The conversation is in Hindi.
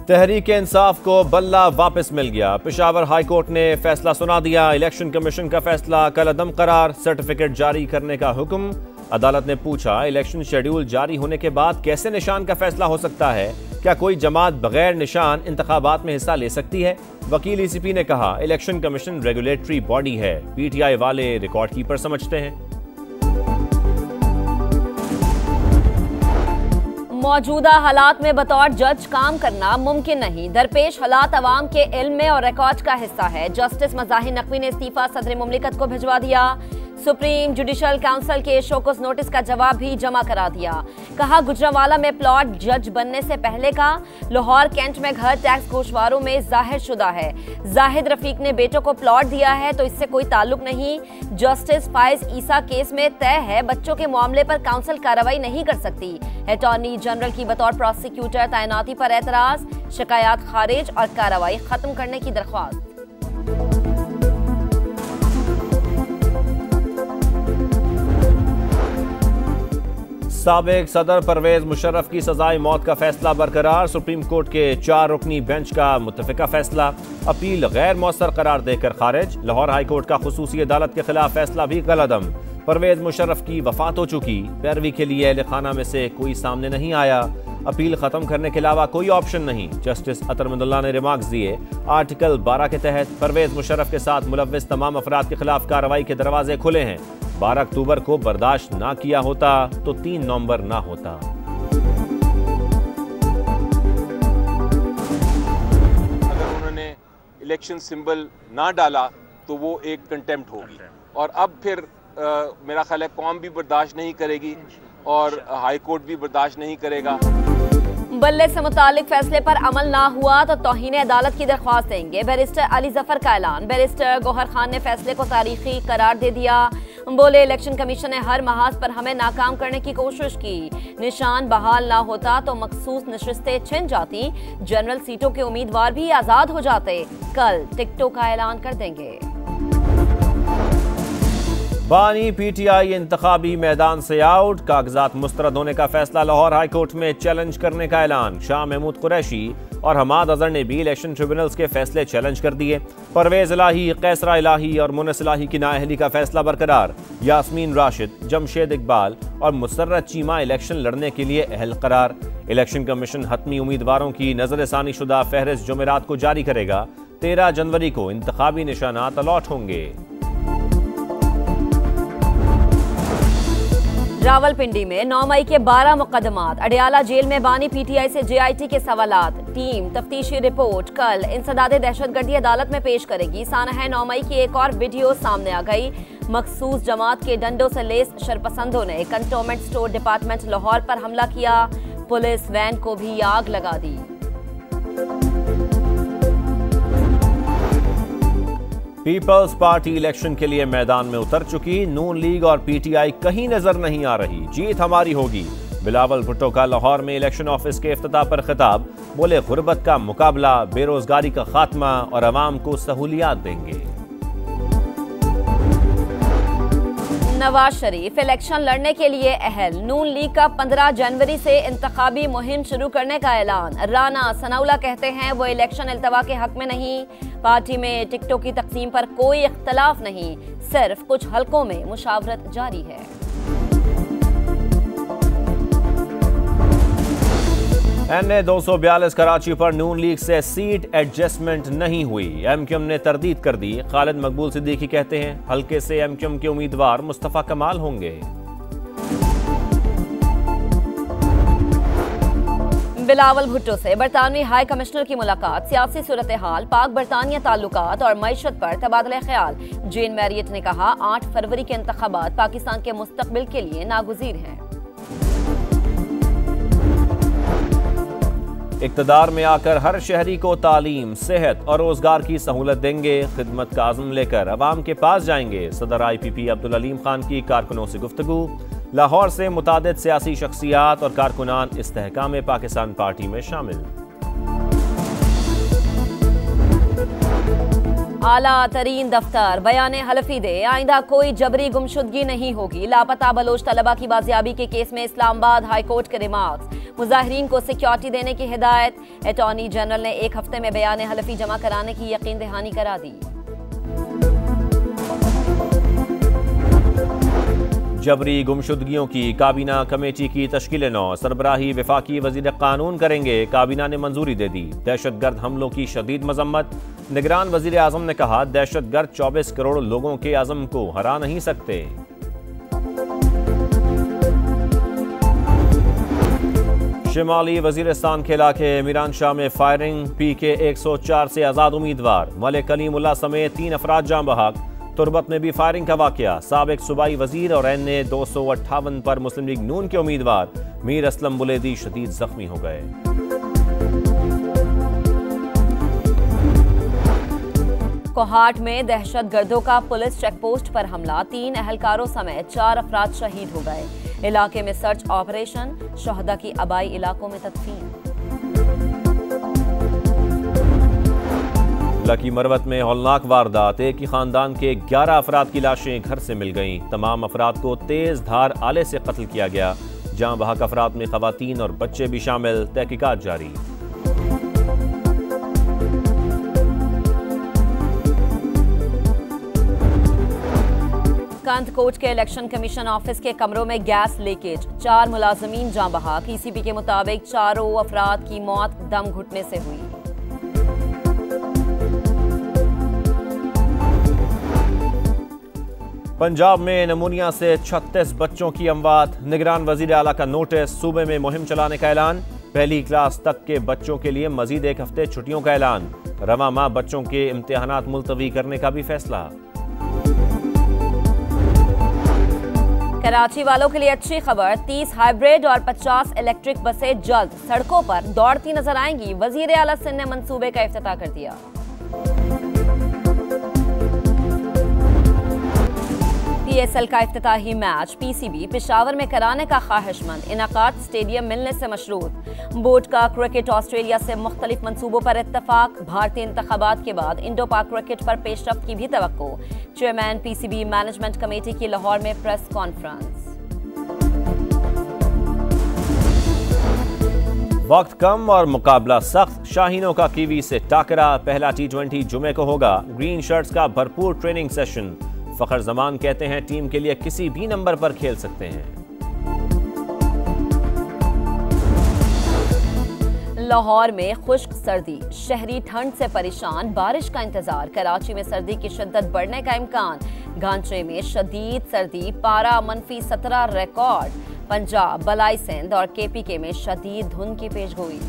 तहरीक इंसाफ को बल्ला वापस मिल गया। पेशावर हाई कोर्ट ने फैसला सुना दिया। इलेक्शन कमीशन का फैसला कल अदम करार, सर्टिफिकेट जारी करने का हुक्म। अदालत ने पूछा, इलेक्शन शेड्यूल जारी होने के बाद कैसे निशान का फैसला हो सकता है? क्या कोई जमात बगैर निशान इंतखाबात में हिस्सा ले सकती है? वकील ईसीपी ने कहा, इलेक्शन कमीशन रेगुलेटरी बॉडी है, पीटीआई वाले रिकॉर्ड कीपर समझते हैं। मौजूदा हालात में बतौर जज काम करना मुमकिन नहीं। दरपेश हालात अवाम के इल्म में और रिकॉर्ड का हिस्सा है। जस्टिस मज़ाहिर नकवी ने इस्तीफा सदर मुमलिकत को भिजवा दिया। सुप्रीम जुडिशल काउंसिल के शोकस नोटिस का जवाब भी जमा करा दिया। कहा, गुजरांवाला में प्लॉट जज बनने से पहले का, लाहौर कैंट में घर टैक्स गोशवारों में जाहिर शुदा है। जाहिद रफीक ने बेटों को प्लॉट दिया है तो इससे कोई ताल्लुक नहीं। जस्टिस फाइज ईसा केस में तय है, बच्चों के मामले पर काउंसिल कार्रवाई नहीं कर सकती। अटॉर्नी जनरल की बतौर प्रोसिक्यूटर तैनाती पर एतराज, शिकायत खारिज और कार्रवाई खत्म करने की दरख्वास्त। साबिक सदर परवेज मुशर्रफ की सजाए मौत का फैसला बरकरार। सुप्रीम कोर्ट के 4 रुकनी बेंच का मुत्तफिका फैसला। अपील गैर मौसर करार देकर खारिज। लाहौर हाई कोर्ट का खुसूसी अदालत के खिलाफ फैसला भी कलअदम। परवेज मुशर्रफ की वफात हो चुकी, पैरवी के लिए अहले खाना में से कोई सामने नहीं आया। अपील खत्म करने के अलावा कोई ऑप्शन नहीं। जस्टिस अतर मंदुल्लाह ने रिमार्क्स दिए, आर्टिकल 12 के तहत परवेज मुशर्रफ के साथ मुलव्विस तमाम अफराद के खिलाफ कार्रवाई के दरवाजे खुले हैं। 12 अक्टूबर को बर्दाश्त ना किया होता तो 3 नवंबर ना होता। अगर उन्होंने इलेक्शन सिंबल ना डाला तो वो एक कंटेम्प्ट होगी, और अब फिर मेरा ख्याल है कौम भी बर्दाश्त नहीं करेगी और हाई कोर्ट भी बर्दाश्त नहीं करेगा। बल्ले से मुतालिक फैसले पर अमल ना हुआ तो तौहीन अदालत की दरख्वास्त देंगे। बैरिस्टर अली जफर का ऐलान। बैरिस्टर गौहर खान ने फैसले को तारीखी करार दे दिया। बोले, इलेक्शन कमीशन ने हर महाज पर हमें नाकाम करने की कोशिश की। निशान बहाल ना होता तो मखसूस नशिस्तें छिन जाती, जनरल सीटों के उम्मीदवार भी आजाद हो जाते। कल टिकटों का ऐलान कर देंगे। बानी पीटीआई इंतखाबी मैदान से आउट। कागजात मुस्तरद होने का फैसला। लाहौर हाई कोर्ट में चैलेंज करने का ऐलान। शाह महमूद कुरैशी और हमाद अजहर ने भी इलेक्शन ट्रिब्यूनल्स के फैसले चैलेंज कर दिए। परवेज इलाही, कैसरा इलाही और मुनस इलाही की नाअहली का फैसला बरकरार। यास्मीन राशिद, जमशेद इकबाल और मुसर्रत चीमा इलेक्शन लड़ने के लिए अहल करार। इलेक्शन कमीशन हतमी उम्मीदवारों की नजरसानी शुदा फहरिस्त जुमेरात को जारी करेगा। 13 जनवरी को इंतखाबी निशानात अलॉट होंगे। रावलपिंडी में 9 मई के 12 मुकदमात। अडियाला जेल में बानी पीटीआई से जेआईटी के सवालात। टीम तफ्तीशी रिपोर्ट कल इंसदादे दहशतगर्दी अदालत में पेश करेगी। सानह 9 मई की एक और वीडियो सामने आ गई। मखसूस जमात के डंडों से लेस शरपसंदों ने कंटोनमेंट स्टोर डिपार्टमेंट लाहौर पर हमला किया। पुलिस वैन को भी आग लगा दी। पीपल्स पार्टी इलेक्शन के लिए मैदान में उतर चुकी। नून लीग और पीटीआई कहीं नजर नहीं आ रही। जीत हमारी होगी। बिलावल भुट्टो का लाहौर में इलेक्शन ऑफिस के इफ्तिताह पर खिताब। बोले, गुर्बत का मुकाबला, बेरोजगारी का खात्मा और अवाम को सहूलियात देंगे। नवाज शरीफ इलेक्शन लड़ने के लिए अहल। नून लीग का 15 जनवरी से इंतखाबी मुहिम शुरू करने का ऐलान। राना सनाउल्लाह कहते हैं वो इलेक्शन इल्तवा के हक में नहीं। पार्टी में टिकटों की तकसीम पर कोई इख्तलाफ नहीं, सिर्फ कुछ हलकों में मुशावरत जारी है। NA 242 कराची पर नून लीग से सीट एडजस्टमेंट नहीं हुई। एमक्यूएम ने तरदीद कर दी। खालिद मकबूल सिद्दीकी कहते हैं हल्के से एमक्यूएम के उम्मीदवार मुस्तफा कमाल होंगे। बिलावल भुट्टो से बरतानवी हाई कमिश्नर की मुलाकात। सियासी सूरत हाल, पाक बरतानिया ताल्लुकात और मईशत पर तबादला ख्याल। जेन मैरियट ने कहा, 8 फरवरी के इंतखाबात पाकिस्तान के मुस्तकबिल के लिए नागुज़ीर हैं। इक़्तिदार में आकर हर शहरी को तालीम, सेहत और रोजगार की सहूलत देंगे। खिदमत का आज़म लेकर अवाम के पास जाएंगे। सदर IPP अब्दुल अलीम खान की कारकुनों से गुफ्तगू। लाहौर से मुतादिद सियासी शख्सियात और कारकुनान इस्तेहकाम पाकिस्तान पार्टी में शामिल। आला तरीन दफ्तर बयाने हलफी दे, आइंदा कोई जबरी गुमशुदगी नहीं होगी। लापता बलोच तलबा की बाजियाबी के केस में इस्लामाबाद हाईकोर्ट के रिमार्क्स, मुजाहिरीन को सिक्योरिटी देने की हिदायत। अटॉर्नी जनरल ने 1 हफ्ते में बयान हलफी जमा कराने की यकीन दहानी करा दी। जबरी गुमशुदगियों की काबीना कमेटी की तश्कील नौ, सरबराही वफाकी वजीर कानून करेंगे। काबीना ने मंजूरी दे दी। दहशतगर्द हमलों की शदीद मजम्मत, निगरान वजीर आजम ने कहा दहशतगर्द 24 करोड़ लोगों के आज़म को हरा नहीं सकते। शिमाली वजीरिस्तान के इलाके मीरानशाह में फायरिंग, PK 104 से आज़ाद उम्मीदवार मलिक कलीमुल्लाह समेत 3 अफराद जाँ बहक। तुरबत में भी फायरिंग का वाकया, साबिक सूबाई वजीर और NA 258 पर मुस्लिम लीग नून के उम्मीदवार मीर असलम बुलेदी शदीद जख्मी हो गए। कोहाट में दहशतगर्दों का पुलिस चेकपोस्ट पर हमला, 3 अहलकारों समेत 4 अफराद शहीद हो गए। इलाके में सर्च ऑपरेशन, शहदा की आबाई इलाकों में तदफीन। लकी मरवत में हौलनाक वारदात, एक ही खानदान के 11 अफराद की लाशें घर से मिल गईं। तमाम अफराद को तेज धार आले से कत्ल किया गया। जहां बहक अफराद में खवातीन और बच्चे भी शामिल, तहकीकात जारी। कांतकोट के इलेक्शन कमीशन ऑफिस के कमरों में गैस लीकेज, 4 मुलाजमीन जाँ बहक। ECB के मुताबिक 4 अफराद की मौत दम घुटने से हुई। पंजाब में नमूनिया से 36 बच्चों की अमवात, निगरान वजीर आला का नोटिस, सूबे में मुहिम चलाने का ऐलान। पहली क्लास तक के बच्चों के लिए मजीद 1 हफ्ते छुट्टियों का ऐलान। रवा माह बच्चों के इम्तिहानात मुलतवी करने का भी फैसला। कराची वालों के लिए अच्छी खबर, 30 हाइब्रिड और 50 इलेक्ट्रिक बसें जल्द सड़कों पर दौड़ती नजर आएंगी। वजीर आला सिंध ने मंसूबे का इफ्तिताह कर दिया। PSL का इफ्तिताही मैच PCB पेशावर में कराने का ख्वाहिशमंद, इनाकात स्टेडियम मिलने से मशरूत। बोर्ड का क्रिकेट ऑस्ट्रेलिया से मुख्तलिफ मंसूबों पर इत्तफाक। भारतीय इंतखाबात के बाद इंडो पाक क्रिकेट पर पेशरफ्त की भी तवक्को। चेयरमैन PCB मैनेजमेंट कमेटी की लाहौर में प्रेस कॉन्फ्रेंस। वक्त कम और मुकाबला सख्त, शाहीनों का कीवी से टाकरा। पहला T20 जुमे को होगा। ग्रीन शर्ट्स का भरपूर ट्रेनिंग सेशन। फखर जमान कहते हैं टीम के लिए किसी भी नंबर पर खेल सकते हैं। लाहौर में खुश्क सर्दी, शहरी ठंड से परेशान, बारिश का इंतजार। कराची में सर्दी की शिद्दत बढ़ने का इम्कान। घांचे में शदीद सर्दी, पारा -17 रिकॉर्ड। पंजाब, बलाई सिंध और KPK में शदीद धुंध की पेशगोई।